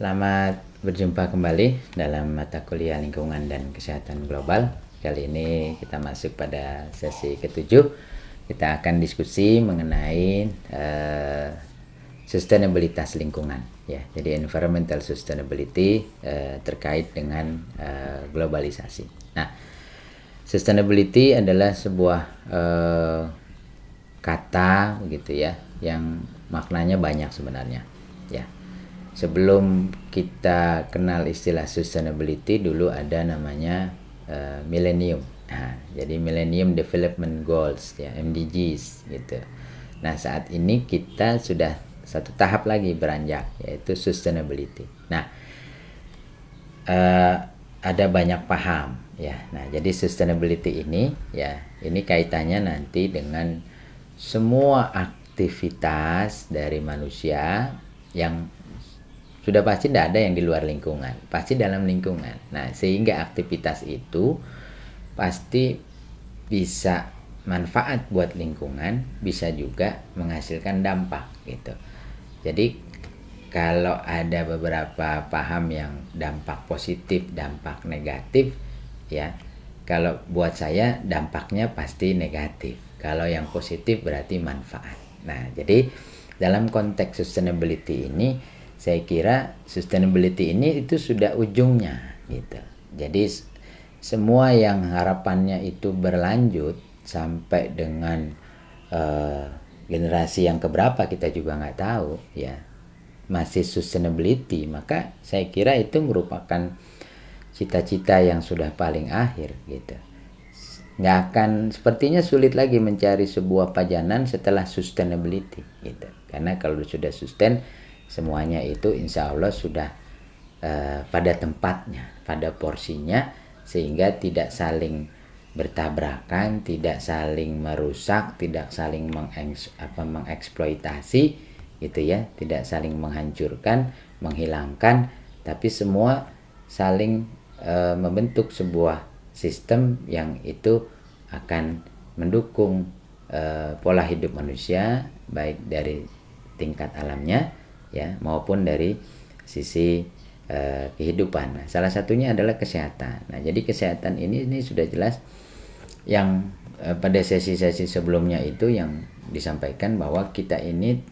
Selamat berjumpa kembali dalam mata kuliah lingkungan dan kesehatan global. Kali ini kita masuk pada sesi ketujuh. Kita akan diskusi mengenai sustainabilitas lingkungan. Ya, jadi environmental sustainability terkait dengan globalisasi. Nah, sustainability adalah sebuah kata begitu ya, yang maknanya banyak sebenarnya. Ya. Sebelum kita kenal istilah sustainability, dulu ada namanya millennium. Nah, jadi Millennium Development Goals ya, MDGs gitu. Nah, saat ini kita sudah satu tahap lagi beranjak, yaitu sustainability. Nah, ada banyak paham ya. Nah, jadi sustainability ini ya, ini kaitannya nanti dengan semua aktivitas dari manusia yang sudah pasti tidak ada yang di luar lingkungan, pasti dalam lingkungan. Nah, sehingga aktivitas itu pasti bisa manfaat buat lingkungan, bisa juga menghasilkan dampak gitu. Jadi kalau ada beberapa paham yang dampak positif, dampak negatif, ya, kalau buat saya dampaknya pasti negatif. Kalau yang positif berarti manfaat. Nah, jadi dalam konteks sustainability ini, saya kira sustainability ini itu sudah ujungnya gitu. Jadi semua yang harapannya itu berlanjut sampai dengan generasi yang keberapa kita juga nggak tahu ya, masih sustainability, maka saya kira itu merupakan cita-cita yang sudah paling akhir gitu. Nggak akan, sepertinya sulit lagi mencari sebuah pajanan setelah sustainability gitu. Karena kalau sudah sustain, semuanya itu insya Allah sudah pada tempatnya, pada porsinya, sehingga tidak saling bertabrakan, tidak saling merusak, tidak saling mengeksploitasi gitu ya, tidak saling menghancurkan, menghilangkan, tapi semua saling membentuk sebuah sistem yang itu akan mendukung pola hidup manusia, baik dari tingkat alamnya ya maupun dari sisi kehidupan. Nah, salah satunya adalah kesehatan. Nah, jadi kesehatan ini sudah jelas yang pada sesi-sesi sebelumnya itu yang disampaikan bahwa kita ini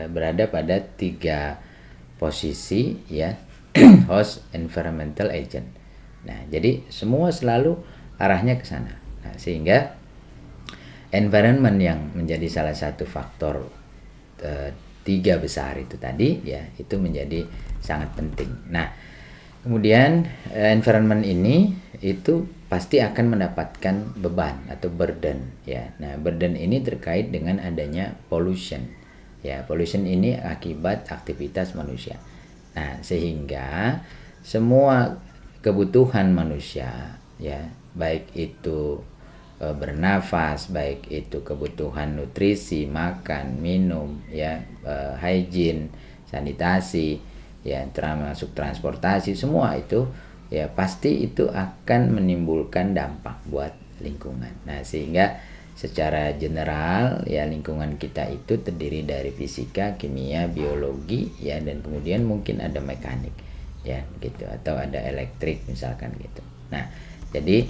berada pada 3 posisi ya, host, environmental, agent. Nah, jadi semua selalu arahnya ke sana. Nah, sehingga environment yang menjadi salah satu faktor 3 besar itu tadi ya, itu menjadi sangat penting. Nah, kemudian environment ini itu pasti akan mendapatkan beban atau burden ya. Nah, burden ini terkait dengan adanya pollution. Ya, pollution ini akibat aktivitas manusia. Nah, sehingga semua kebutuhan manusia ya, baik itu bernafas, baik itu kebutuhan nutrisi, makan, minum ya, hygiene, sanitasi ya, termasuk transportasi, semua itu ya pasti itu akan menimbulkan dampak buat lingkungan. Nah, sehingga secara general ya, lingkungan kita itu terdiri dari fisika, kimia, biologi ya, dan kemudian mungkin ada mekanik ya gitu, atau ada elektrik misalkan gitu. Nah, jadi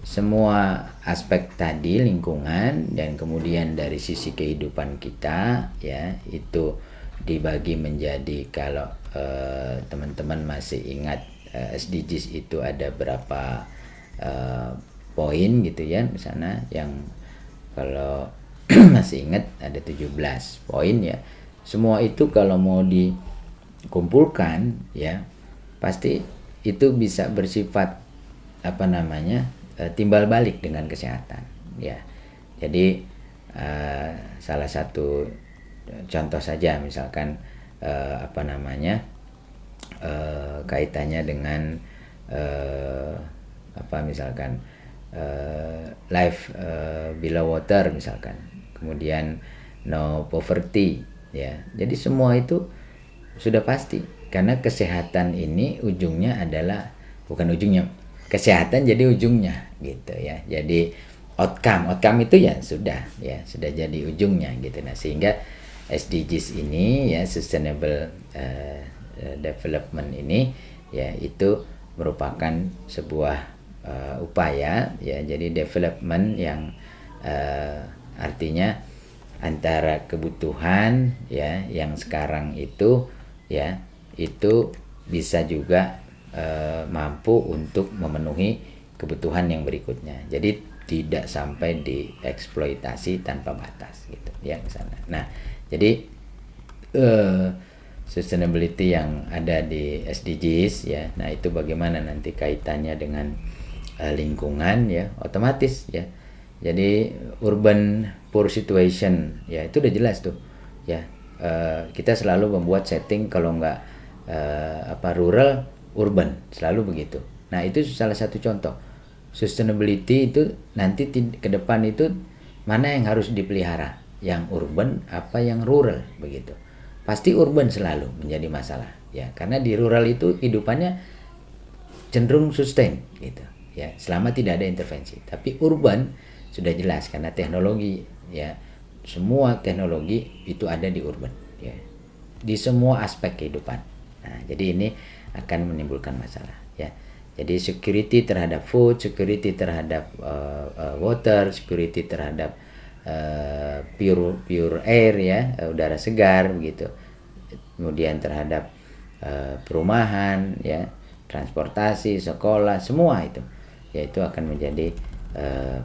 semua aspek tadi lingkungan, dan kemudian dari sisi kehidupan kita ya, itu dibagi menjadi, kalau teman-teman masih ingat SDGs itu ada berapa poin gitu ya, misalnya yang kalau masih ingat ada 17 poin ya. Semua itu kalau mau dikumpulkan ya, pasti itu bisa bersifat timbal balik dengan kesehatan ya. Jadi salah satu contoh saja misalkan kaitannya dengan misalkan life below water misalkan, kemudian no poverty ya. Jadi semua itu sudah pasti, karena kesehatan ini ujungnya adalah, bukan ujungnya, kesehatan jadi ujungnya gitu ya. Jadi outcome itu ya sudah jadi ujungnya gitu. Nah, sehingga SDGs ini ya, sustainable development ini ya itu merupakan sebuah upaya ya. Jadi development yang artinya antara kebutuhan ya yang sekarang itu ya itu bisa juga mampu untuk memenuhi kebutuhan yang berikutnya. Jadi tidak sampai dieksploitasi tanpa batas gitu ya ke sana. Nah, jadi sustainability yang ada di SDGs ya. Nah, itu bagaimana nanti kaitannya dengan lingkungan ya, otomatis ya. Jadi urban poor situation ya itu udah jelas tuh ya. Kita selalu membuat setting kalau nggak rural urban selalu begitu. Nah, itu salah satu contoh. Sustainability itu nanti ke depan itu mana yang harus dipelihara, yang urban apa yang rural begitu. Pasti urban selalu menjadi masalah ya, karena di rural itu hidupannya cenderung sustain gitu ya, selama tidak ada intervensi. Tapi urban sudah jelas karena teknologi ya, semua teknologi itu ada di urban ya, di semua aspek kehidupan. Nah, jadi ini akan menimbulkan masalah ya. Jadi security terhadap food, security terhadap water, security terhadap pure air ya, udara segar begitu. Kemudian terhadap perumahan ya, transportasi, sekolah, semua itu ya itu akan menjadi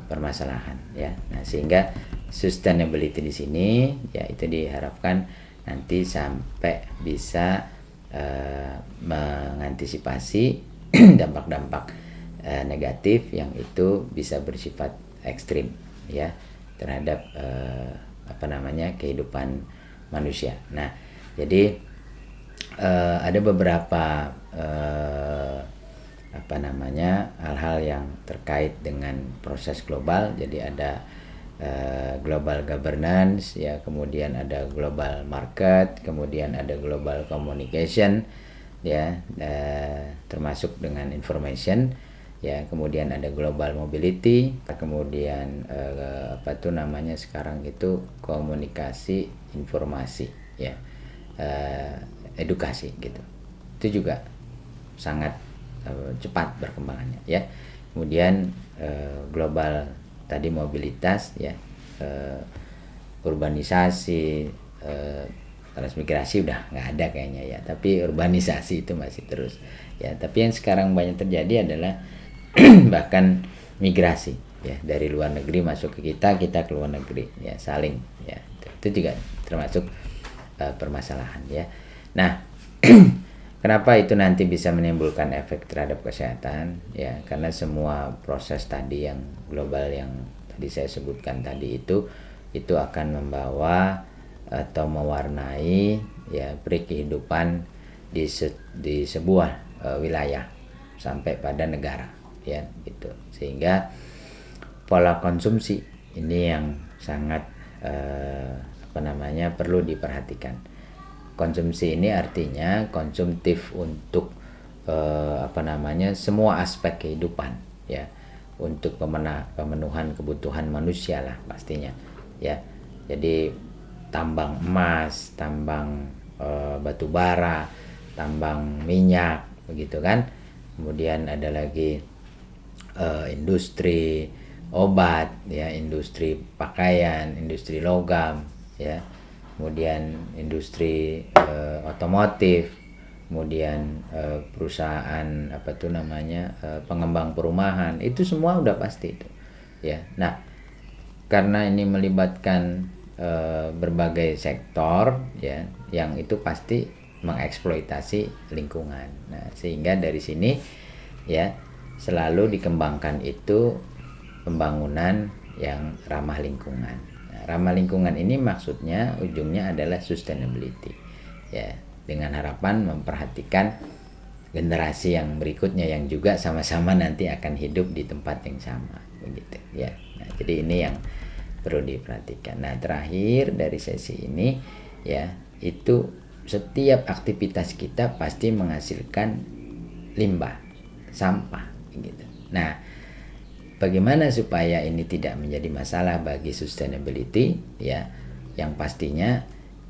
permasalahan ya. Nah, sehingga sustainability di sini ya itu diharapkan nanti sampai bisa mengantisipasi dampak-dampak negatif yang itu bisa bersifat ekstrim ya terhadap kehidupan manusia. Nah, jadi ada beberapa hal-hal yang terkait dengan proses global. Jadi ada global governance ya, kemudian ada global market, kemudian ada global communication ya, termasuk dengan information ya, kemudian ada global mobility, kemudian sekarang itu komunikasi informasi ya, edukasi gitu. Itu juga sangat cepat perkembangannya ya. Kemudian global tadi mobilitas ya, urbanisasi, transmigrasi udah nggak ada kayaknya ya, tapi urbanisasi itu masih terus ya. Tapi yang sekarang banyak terjadi adalah bahkan migrasi ya, dari luar negeri masuk ke kita ke luar negeri ya, saling ya, itu juga termasuk permasalahan ya. Nah, kenapa itu nanti bisa menimbulkan efek terhadap kesehatan ya, karena semua proses tadi yang global yang tadi saya sebutkan tadi itu akan membawa atau mewarnai ya kehidupan di sebuah wilayah sampai pada negara ya gitu. Sehingga pola konsumsi ini yang sangat perlu diperhatikan. Konsumsi ini artinya konsumtif untuk semua aspek kehidupan ya, untuk pemenuhan kebutuhan manusia lah pastinya ya. Jadi tambang emas, tambang batu bara, tambang minyak begitu kan. Kemudian ada lagi industri obat ya, industri pakaian, industri logam ya, kemudian industri otomotif, kemudian perusahaan pengembang perumahan, itu semua udah pasti itu ya. Nah, karena ini melibatkan berbagai sektor ya, yang itu pasti mengeksploitasi lingkungan. Nah, sehingga dari sini ya selalu dikembangkan itu pembangunan yang ramah lingkungan. Nah, ramah lingkungan ini maksudnya ujungnya adalah sustainability ya, dengan harapan memperhatikan generasi yang berikutnya yang juga sama-sama nanti akan hidup di tempat yang sama begitu ya. Nah, jadi ini yang perlu diperhatikan. Nah, terakhir dari sesi ini ya, itu setiap aktivitas kita pasti menghasilkan limbah, sampah gitu. Nah, bagaimana supaya ini tidak menjadi masalah bagi sustainability ya? Yang pastinya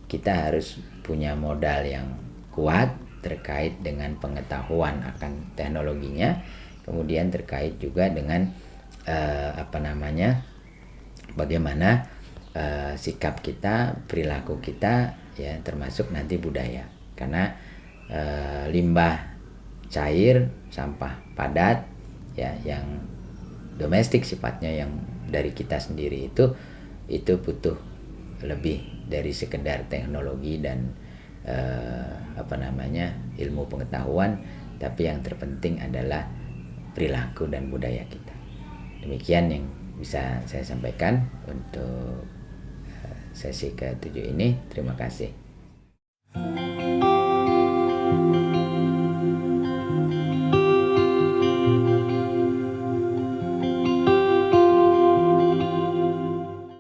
kita harus punya modal yang kuat terkait dengan pengetahuan akan teknologinya, kemudian terkait juga dengan bagaimana sikap kita, perilaku kita, ya, termasuk nanti budaya. Karena limbah cair, sampah padat, ya, yang domestik sifatnya, yang dari kita sendiri itu butuh lebih dari sekedar teknologi dan ilmu pengetahuan, tapi yang terpenting adalah perilaku dan budaya kita. Demikian yang bisa saya sampaikan untuk sesi ke-7 ini. Terima kasih.